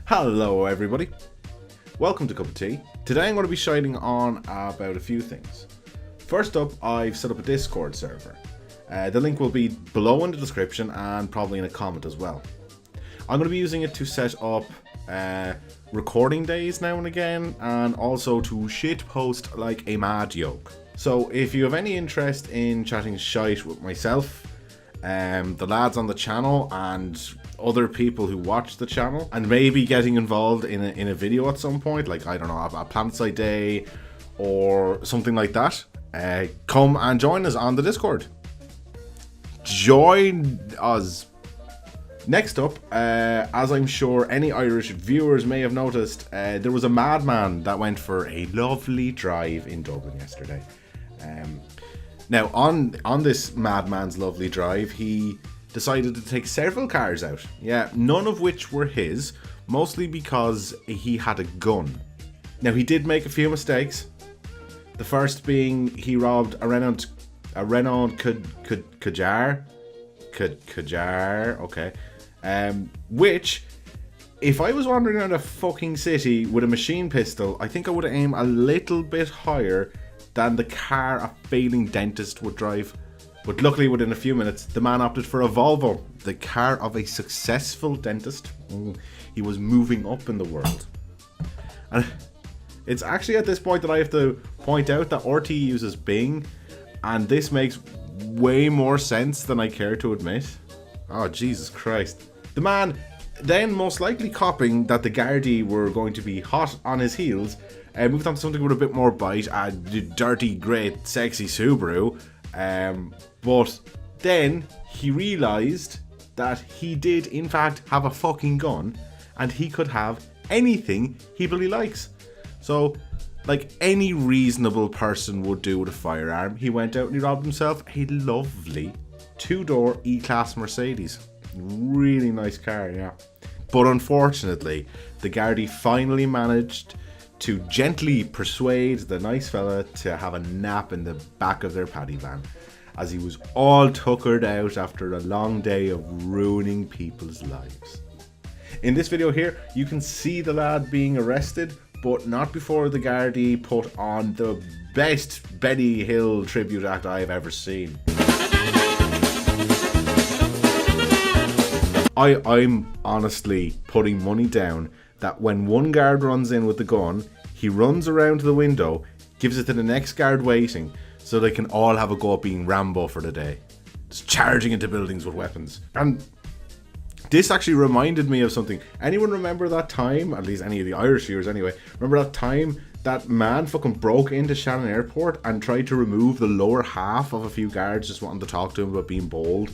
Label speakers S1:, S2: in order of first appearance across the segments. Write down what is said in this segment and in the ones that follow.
S1: Hello everybody, welcome to Cuppa Tea. Today I'm going to be shining on about a few things. First up, I've set up a Discord server. The link will be below in the description and probably in a comment as well. I'm going to be using it to set up recording days now and again, and also to shitpost like a mad yoke. So if you have any interest in chatting shite with myself, the lads on the channel and other people who watch the channel, and maybe getting involved in a video at some point, like, I don't know, a Planetside day or something like that, come and join us on the Discord. Join us. Next up, as I'm sure any Irish viewers may have noticed, there was a madman that went for a lovely drive in Dublin yesterday. Now, on this madman's lovely drive, he decided to take several cars out. Yeah, none of which were his, mostly because he had a gun. Now, he did make a few mistakes. The first being he robbed a Renault Kadjar, okay. Which, if I was wandering around a fucking city with a machine pistol, I think I would aim a little bit higher than the car a failing dentist would drive. But luckily, within a few minutes, the man opted for a Volvo, the car of a successful dentist. He was moving up in the world. And it's actually at this point that I have to point out that RT uses Bing, and this makes way more sense than I care to admit. Oh, Jesus Christ. The man, then most likely copping that the Gardaí were going to be hot on his heels, moved on to something with a bit more bite, a dirty, great, sexy Subaru. But then he realised that he did in fact have a fucking gun, and he could have anything he bloody likes. So, like any reasonable person would do with a firearm, he went out and he robbed himself a lovely two-door E-Class Mercedes. Really nice car, yeah. But unfortunately, the Gardaí finally managed to gently persuade the nice fella to have a nap in the back of their paddy van, as he was all tuckered out after a long day of ruining people's lives. In this video here, you can see the lad being arrested, but not before the Gardaí put on the best Benny Hill tribute act I've ever seen. I'm honestly putting money down that when one guard runs in with the gun, he runs around to the window, gives it to the next guard waiting, so they can all have a go at being Rambo for the day. Just charging into buildings with weapons. And this actually reminded me of something. Anyone remember that time, at least any of the Irish viewers anyway, remember that time that man fucking broke into Shannon Airport and tried to remove the lower half of a few guards just wanting to talk to him about being bold?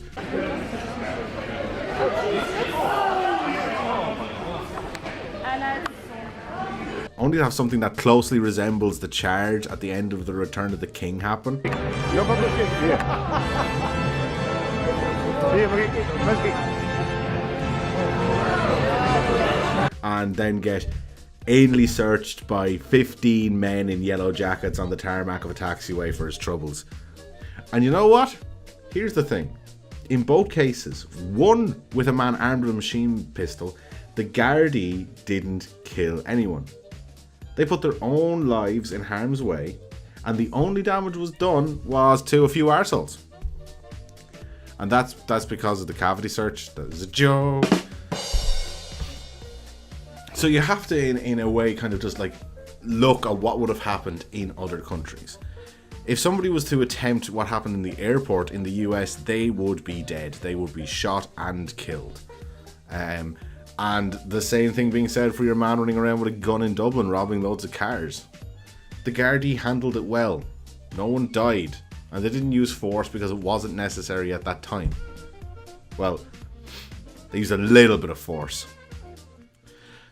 S1: Only to have something that closely resembles the charge at the end of the Return of the King happen. And then get anally searched by 15 men in yellow jackets on the tarmac of a taxiway for his troubles. And you know what? Here's the thing. In both cases, one with a man armed with a machine pistol, the Gardaí didn't kill anyone. They put their own lives in harm's way, and the only damage was done was to a few arseholes. And that's because of the cavity search. That is a joke. So you have to, in a way, kind of just like look at what would have happened in other countries. If somebody was to attempt what happened in the airport in the US, they would be dead. They would be shot and killed. And the same thing being said for your man running around with a gun in Dublin robbing loads of cars. The Gardaí handled it well. No one died. And they didn't use force because it wasn't necessary at that time. Well, they used a little bit of force.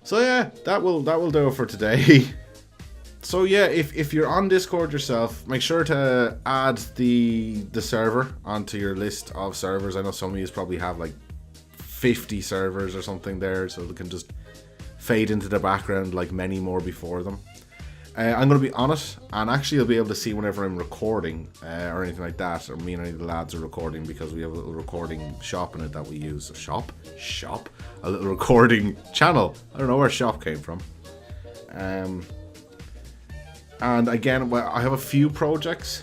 S1: So yeah, that will do it for today. So yeah, if you're on Discord yourself, make sure to add the server onto your list of servers. I know some of you probably have like 50 servers or something there, so they can just fade into the background like many more before them. I'm going to be on it, and actually you'll be able to see whenever I'm recording or anything like that, or me and any of the lads are recording, because we have a little recording shop in it that we use. A shop? A little recording channel. I don't know where shop came from. And again, well, I have a few projects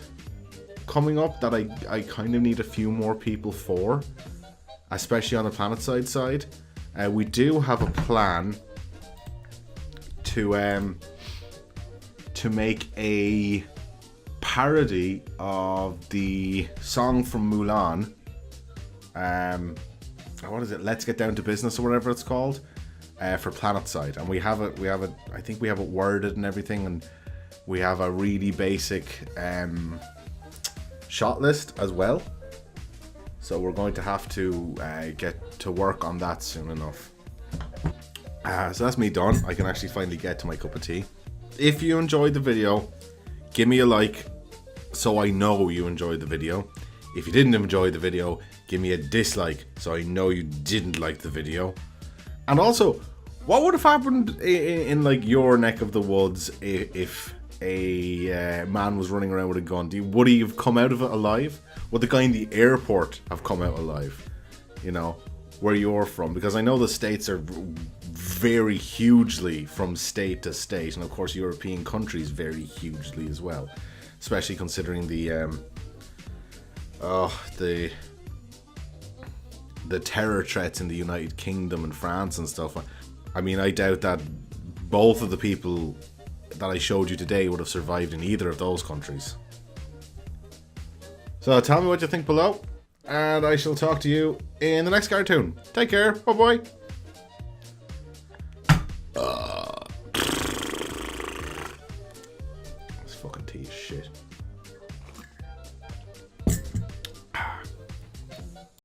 S1: coming up that I kind of need a few more people for, especially on the Planetside side. We do have a plan to make a parody of the song from Mulan. What is it? Let's Get Down to Business, or whatever it's called, for Planetside. And we have it. I think we have it worded and everything, and we have a really basic shot list as well. So we're going to have to get to work on that soon enough. So that's me done. I can actually finally get to my cup of tea. If you enjoyed the video, give me a like so I know you enjoyed the video. If you didn't enjoy the video, give me a dislike so I know you didn't like the video. And also, what would have happened in like your neck of the woods if a man was running around with a gun? Would he have come out of it alive? Would the guy in the airport have come out alive? You know, where you're from, because I know the states are very hugely from state to state, and of course European countries vary hugely as well, especially considering the terror threats in the United Kingdom and France and stuff. I mean, I doubt that both of the people that I showed you today would have survived in either of those countries. So tell me what you think below, and I shall talk to you in the next cartoon. Take care. Bye bye.